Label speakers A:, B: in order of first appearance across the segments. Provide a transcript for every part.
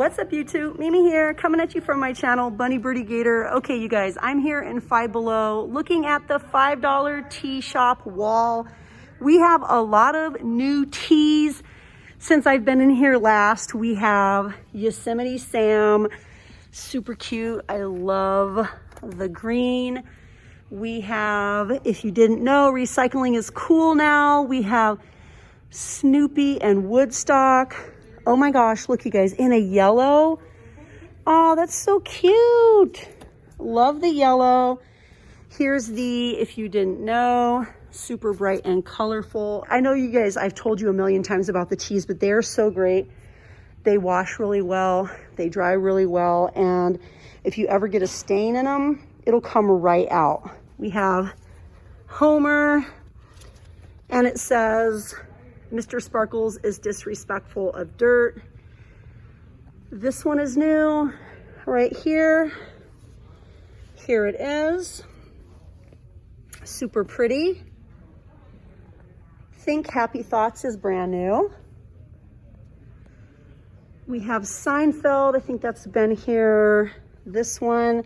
A: What's up YouTube? Mimi here, coming at you from my channel, Bunny Birdy Gator. Okay, you guys, I'm here in Five Below looking at the $5 tea shop wall. We have a lot of new teas since I've been in here last. We have Yosemite Sam, super cute. I love the green. We have, if you didn't know, recycling is cool now. We have Snoopy and Woodstock. Oh my gosh, look you guys, in a yellow. Oh, that's so cute. Love the yellow. Here's the, if you didn't know, super bright and colorful. I know you guys, I've told you a million times about the teas, but they are so great. They wash really well. They dry really well. And if you ever get a stain in them, it'll come right out. We have Homer, and it says, Mr. Sparkles is disrespectful of dirt. This one is new right here. Here it is. Super pretty. Think Happy Thoughts is brand new. We have Seinfeld. I think that's been here. This one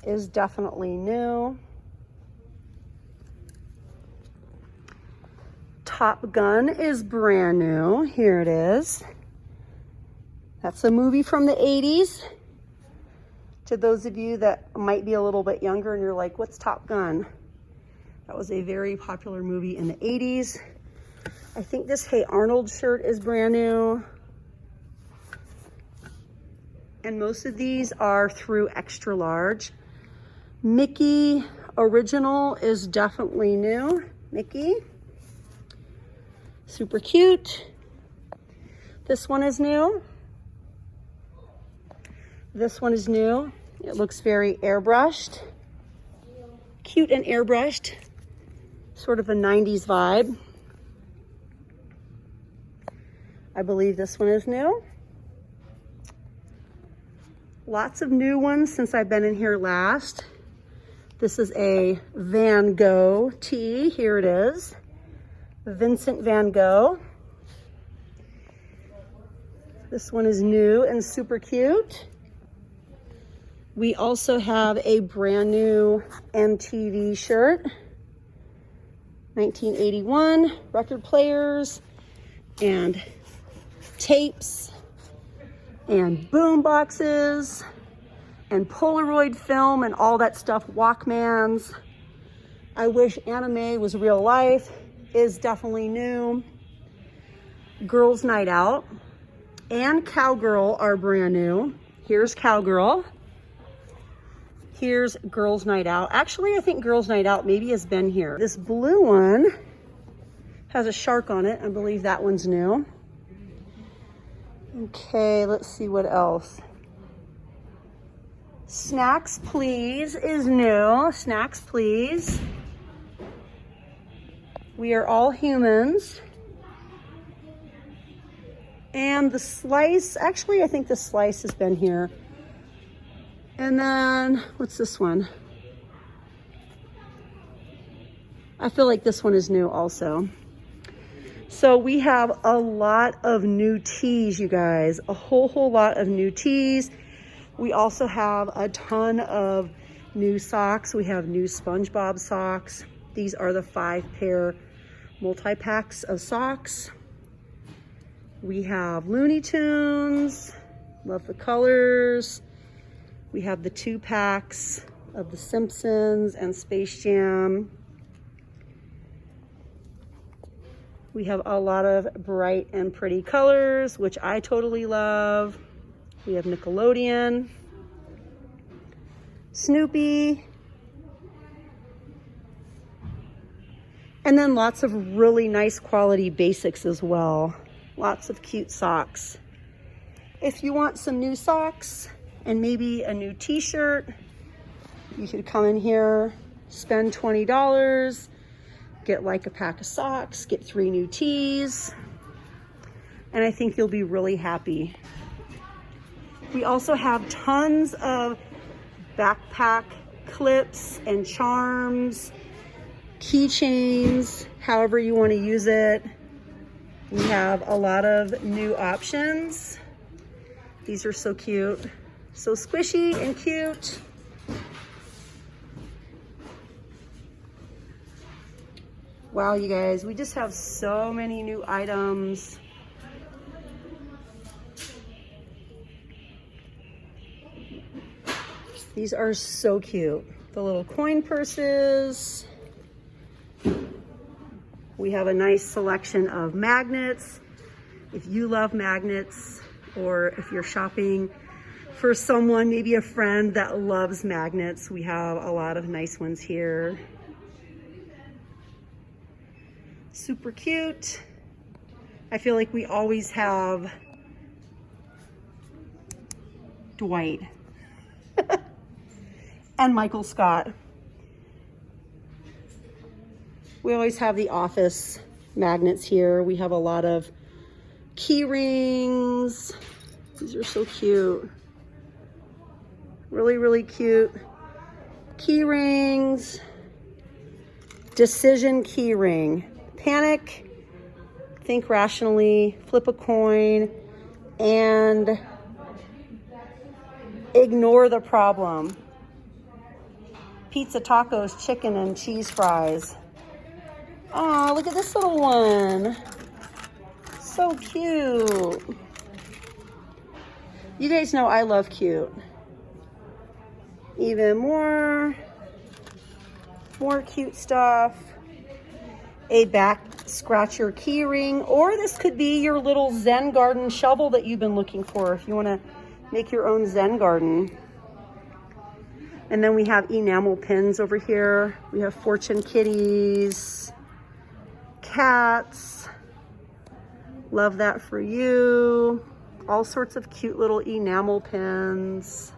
A: is definitely new. Top Gun is brand new. Here it is. That's a movie from the 80s. To those of you that might be a little bit younger and you're like, what's Top Gun? That was a very popular movie in the 80s. I think this Hey Arnold shirt is brand new. And most of these are through extra large. Mickey Original is definitely new. Mickey. Super cute. This one is new. This one is new. It looks very airbrushed. Cute and airbrushed. Sort of a 90s vibe. I believe this one is new. Lots of new ones since I've been in here last. This is a Van Gogh tee. Here it is. Vincent Van Gogh. This one is new and super cute. We also have a brand new MTV shirt. 1981 record players and tapes and boom boxes and Polaroid film and all that stuff. Walkmans. I wish anime was real life. Is definitely new. Girls Night Out and Cowgirl are brand new. Here's Cowgirl. Here's Girls Night Out. Actually, I think Girls Night Out maybe has been here. This blue one has a shark on it. I believe that one's new. Okay, let's see what else. Snacks Please is new. Snacks Please. We Are All Humans. And the Slice, actually I think the Slice has been here. And then, what's this one? I feel like this one is new also. So we have a lot of new teas, you guys. A whole lot of new teas. We also have a ton of new socks. We have new SpongeBob socks. These are the 5-pair multi-packs of socks. We have Looney Tunes. Love the colors. We have the 2-packs of The Simpsons and Space Jam. We have a lot of bright and pretty colors, which I totally love. We have Nickelodeon, Snoopy, and then lots of really nice quality basics as well. Lots of cute socks. If you want some new socks and maybe a new t-shirt, you could come in here, spend $20, get like a pack of socks, get 3 new tees, and I think you'll be really happy. We also have tons of backpack clips and charms, keychains, however you want to use it. We have a lot of new options. These are so cute. So squishy and cute. Wow, you guys, we just have so many new items. These are so cute. The little coin purses. We have a nice selection of magnets. If you love magnets, or if you're shopping for someone, maybe a friend that loves magnets, we have a lot of nice ones here. Super cute. I feel like we always have Dwight and Michael Scott. We always have the office magnets here. We have a lot of key rings. These are so cute. Really, really cute. Key rings. Decision key ring. Panic, think rationally, flip a coin, and ignore the problem. Pizza, tacos, chicken, and cheese fries. Oh, look at this little one. So cute. You guys know I love cute. Even more cute stuff. A back scratcher key ring, or this could be your little Zen garden shovel that you've been looking for if you want to make your own Zen garden. And then we have enamel pins over here. We have fortune kitties, cats. Love that for you. All sorts of cute little enamel pins.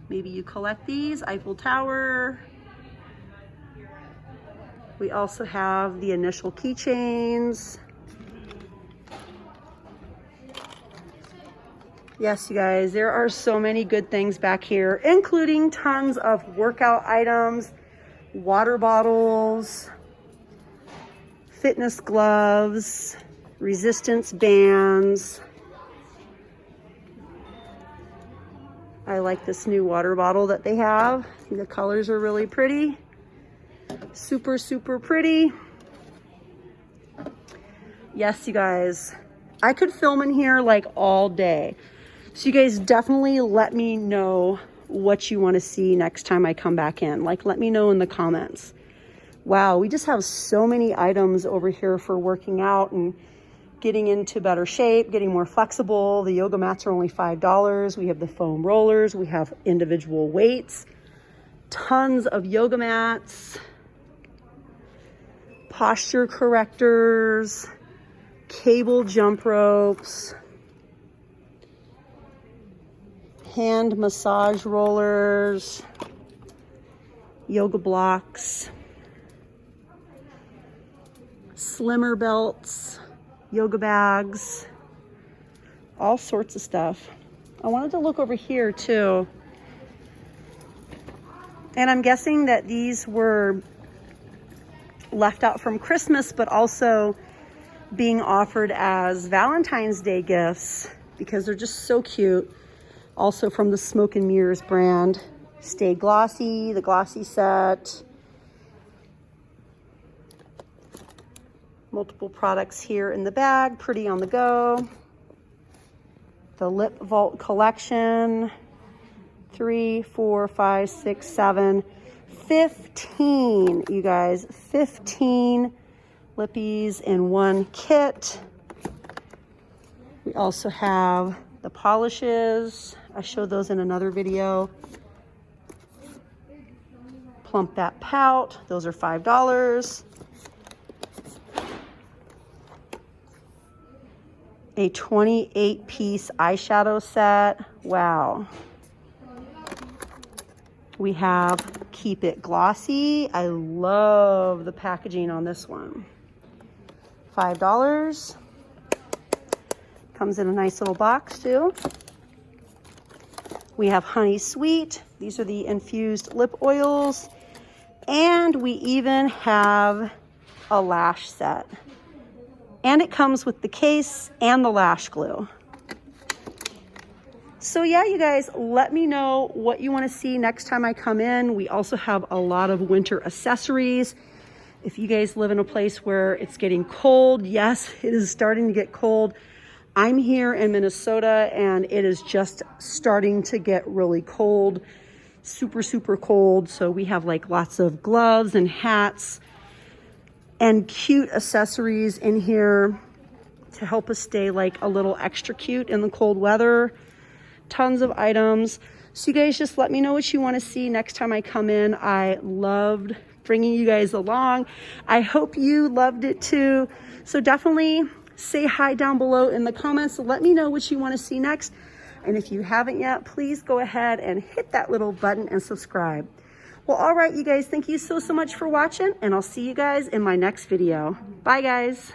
A: Maybe you collect these. Eiffel Tower. We also have the initial keychains. Yes, you guys, there are so many good things back here, including tons of workout items, water bottles, fitness gloves, resistance bands. I like this new water bottle that they have. I think the colors are really pretty. Super, super pretty. Yes, you guys, I could film in here like all day. So you guys definitely let me know what you want to see next time I come back in. Like, let me know in the comments. Wow, we just have so many items over here for working out and getting into better shape, getting more flexible. The yoga mats are only $5. We have the foam rollers. We have individual weights. Tons of yoga mats. Posture correctors, cable jump ropes, hand massage rollers, yoga blocks, slimmer belts, yoga bags, all sorts of stuff. I wanted to look over here too. And I'm guessing that these were left out from Christmas, but also being offered as Valentine's Day gifts because they're just so cute. Also from the Smoke and Mirrors brand. Stay Glossy, the Glossy set. Multiple products here in the bag, pretty on the go. The Lip Vault collection. 3, 4, 5, 6, 7. 15, you guys, 15 lippies in one kit. We also have the polishes. I showed those in another video. Plump That Pout, those are $5. A 28-piece eyeshadow set. Wow. We have Keep It Glossy. I love the packaging on this one. $5. Comes in a nice little box too. We have Honey Sweet. These are the infused lip oils. And we even have a lash set. And it comes with the case and the lash glue. So yeah, you guys, let me know what you want to see next time I come in. We also have a lot of winter accessories. If you guys live in a place where it's getting cold, yes, it is starting to get cold. I'm here in Minnesota and it is just starting to get really cold, super, super cold. So we have like lots of gloves and hats and cute accessories in here to help us stay like a little extra cute in the cold weather. Tons of items. So you guys just let me know what you want to see next time I come in. I loved bringing you guys along. I hope you loved it too. So definitely say hi down below in the comments. Let me know what you want to see next. And if you haven't yet, please go ahead and hit that little button and subscribe. Well, all right, you guys, thank you so much for watching, and I'll see you guys in my next video. Bye, guys.